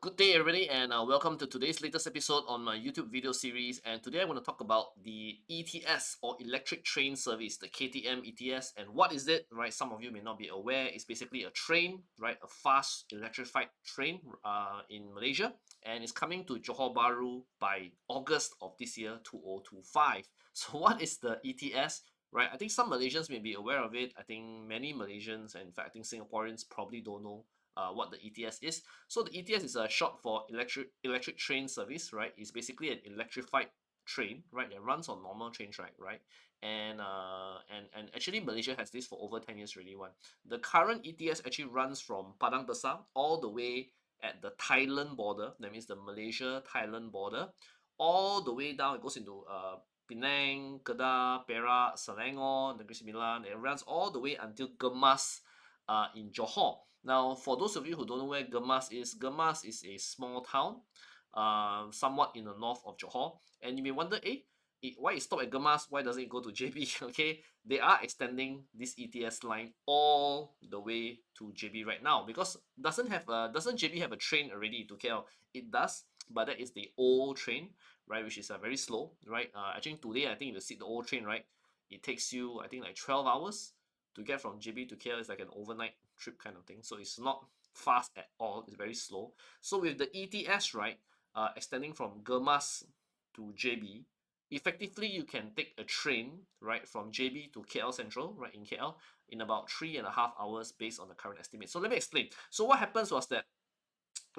Good day, everybody, and welcome to today's latest episode on my YouTube video series. And today I want to talk about the ETS or Electric Train Service, the KTM ETS. And what is it, right? Some of you may not be aware. It's basically a train, right? A fast electrified train in Malaysia. And it's coming to Johor Bahru by August of this year, 2025. So, what is the ETS? Right, I think some Malaysians may be aware of it. I think many Malaysians, and in fact, I think Singaporeans probably don't know what the ETS is. So the ETS is a short for electric train service, right? It's basically an electrified train, right, that runs on normal train track, right? And actually Malaysia has this for over 10 years already. One, the current ETS actually runs from Padang Besar all the way at the Thailand border. That means the Malaysia Thailand border, all the way down. It goes into Penang, Kedah, Perak, Selangor, Negeri Sembilan. It runs all the way until Gemas in Johor. Now, for those of you who don't know where Gemas is a small town, somewhat in the north of Johor. And you may wonder, why it stop at Gemas? Why doesn't it go to JB? Okay, they are extending this ETS line all the way to JB right now because doesn't JB have a train already to KL? It does, but that is the old train, right? Which is very slow, right? Actually today I think if you see the old train, right, it takes you I think like 12 hours to get from JB to KL. Is like an overnight trip kind of thing. So it's not fast at all. It's very slow. So with the ETS, right, extending from Gemas to JB, effectively you can take a train, right, from JB to KL Sentral, right, in KL, in about 3.5 hours based on the current estimate. So let me explain. So what happens was that,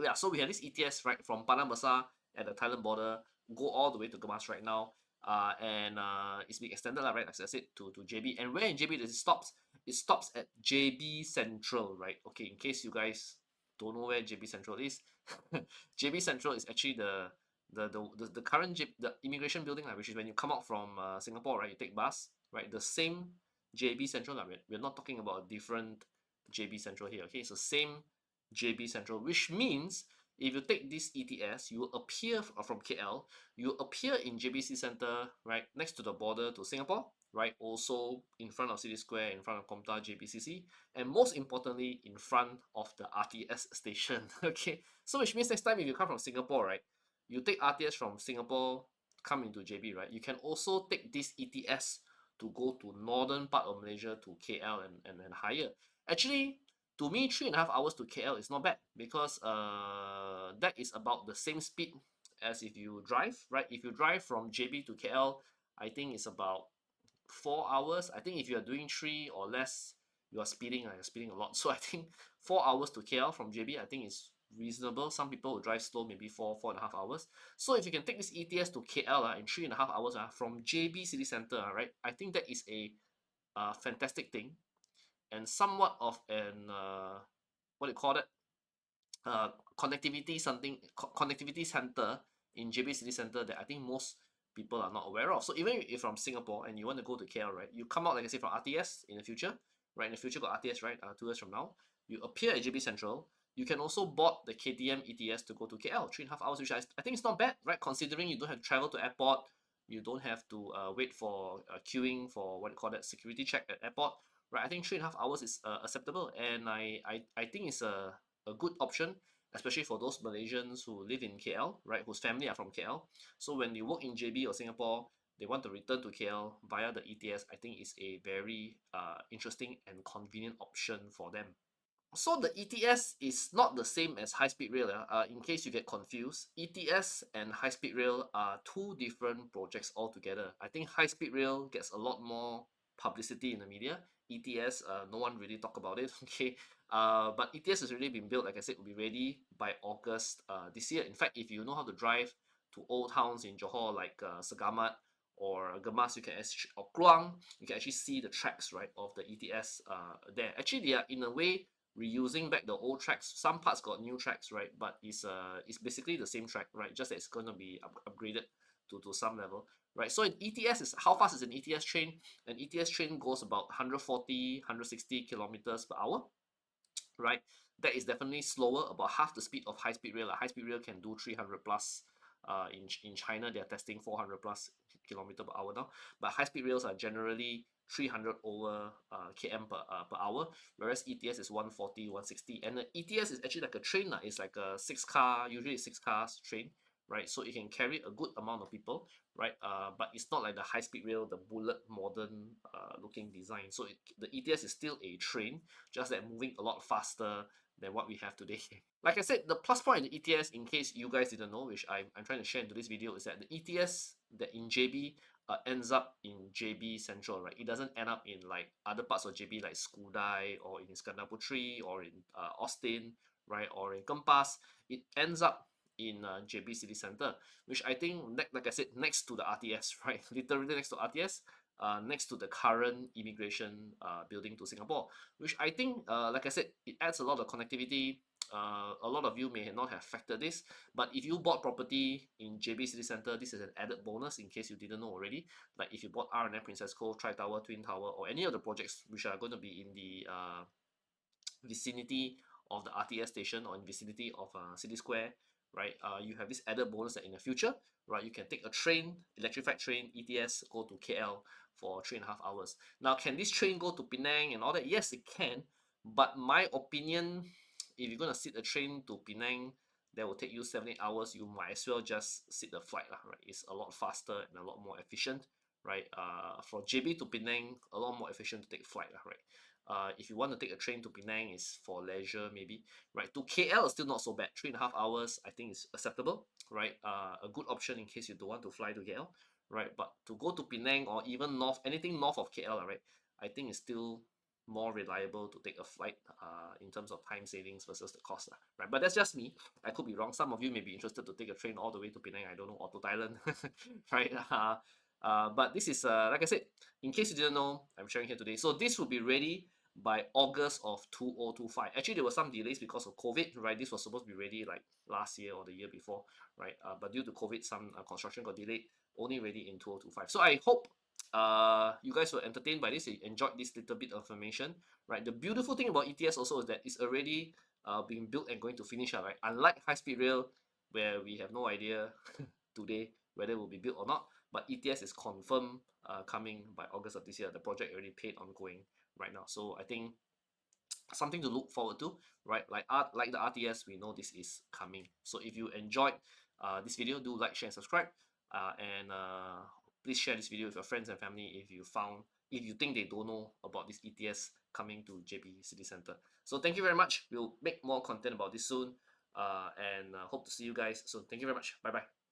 yeah, so we have this ETS, right, from Padang Besar at the Thailand border, go all the way to Gemas right now. And it's being extended, right, as I said, to JB. And where in JB does it stops? It stops at JB Central, right? Okay, in case you guys don't know where JB Central is, JB Central is actually the current the immigration building, which is when you come out from Singapore, right? You take bus, right? The same JB Central, we're not talking about a different JB Central here. Okay, it's the same JB Central, which means if you take this ETS, you will appear from KL, you appear in JBC Center, right, next to the border to Singapore, right, also in front of City Square, in front of Komta JBCC, and most importantly, in front of the RTS station. Okay, so which means next time if you come from Singapore, right, you take RTS from Singapore, come into JB, right, you can also take this ETS to go to northern part of Malaysia to KL and higher. Actually, to me, 3.5 hours to KL is not bad because that is about the same speed as if you drive, right? If you drive from JB to KL, I think it's about 4 hours. I think if you are doing three or less, you are speeding. You're speeding a lot. So I think 4 hours to KL from JB, I think is reasonable. Some people will drive slow, maybe 4.5 hours. So if you can take this ETS to KL in 3.5 hours from JB City Center, right? I think that is a fantastic thing and somewhat of an what do you call it, connectivity center in JB City Center that I think most people are not aware of. So even if from Singapore and you want to go to KL, right, you come out like I say from RTS in the future, right? In the future got RTS, right? 2 years from now, you appear at JB Central. You can also board the KTM ETS to go to KL, 3.5 hours, which I think is not bad, right? Considering you don't have to travel to airport, you don't have to wait for queuing for what you call that security check at airport, right? I think 3.5 hours is acceptable, and I think it's a good option, especially for those Malaysians who live in KL, right, whose family are from KL. So when they work in JB or Singapore, they want to return to KL via the ETS. I think it's a very interesting and convenient option for them. So the ETS is not the same as high-speed rail. In case you get confused, ETS and high-speed rail are two different projects altogether. I think high-speed rail gets a lot more publicity in the media. ETS, no one really talk about it. Okay, but ETS has already been built. Like I said, will be ready by August this year. In fact, if you know how to drive to old towns in Johor like Segamat or Gemas, you can or Kluang, you can actually see the tracks, right, of the ETS there. Actually, they are in a way reusing back the old tracks. Some parts got new tracks, right? But it's basically the same track, right? Just that it's going to be upgraded to some level, right? So an ETS is how fast is an ETS train? An ETS train goes about 140, 160 kilometers per hour, right? That is definitely slower, about half the speed of high speed rail. High speed rail can do 300 plus In China, they are testing 400 plus kilometer per hour now. But high-speed rails are generally 300 over km per hour, whereas ETS is 140, 160. And the ETS is actually like a train. It's like a six car, usually six cars train, right? So it can carry a good amount of people, right? But it's not like the high-speed rail, the bullet modern looking design. So the ETS is still a train, just that moving a lot faster than what we have today. Like I said, the plus point in the ETS, in case you guys didn't know, which I'm trying to share into this video, is that the ETS that in JB ends up in JB Sentral, right? It doesn't end up in like other parts of JB like Skudai or in Iskandar Putri or in Austin, right? Or in Kempas. It ends up in JB City Center, which I think, like I said, next to the RTS, right? Literally next to RTS, next to the current immigration building to Singapore, which I think, like I said, it adds a lot of connectivity. A lot of you may not have factored this, but if you bought property in JB City Center, this is an added bonus in case you didn't know already. Like if you bought R&M Princess Cove, Tri Tower, Twin Tower, or any of the projects which are going to be in the vicinity of the RTS station or in vicinity of City Square, right? You have this added bonus that in the future, right, you can take a train, electrified train, ETS, go to KL for 3.5 hours. Now, can this train go to Penang and all that? Yes, it can. But my opinion, if you're gonna sit a train to Penang, that will take you 7 8 hours. You might as well just sit the flight, lah, right? It's a lot faster and a lot more efficient, right? For JB to Penang, a lot more efficient to take flight, lah, right? If you want to take a train to Penang, is for leisure maybe, right? To KL is still not so bad. 3.5 hours, I think is acceptable, right? A good option in case you don't want to fly to KL, right? But to go to Penang or even north, anything north of KL, right? I think it's still more reliable to take a flight in terms of time savings versus the cost, right? But that's just me. I could be wrong. Some of you may be interested to take a train all the way to Penang. I don't know, or to Thailand, right? But this is, like I said, in case you didn't know, I'm sharing here today. So this will be ready by August of 2025. Actually, there were some delays because of COVID, right? This was supposed to be ready like last year or the year before, right? But due to COVID, some construction got delayed, only ready in 2025. So I hope you guys were entertained by this, you enjoyed this little bit of information, right? The beautiful thing about ETS also is that it's already being built and going to finish, right? Unlike high-speed rail, where we have no idea today whether it will be built or not, but ETS is confirmed coming by August of this year. The project already paid ongoing right now. So I think something to look forward to, right? Like the RTS, we know this is coming. So if you enjoyed this video, do like, share, and subscribe. And please share this video with your friends and family if you think they don't know about this ETS coming to JB City Center. So thank you very much. We'll make more content about this soon. And hope to see you guys soon. Thank you very much. Bye bye.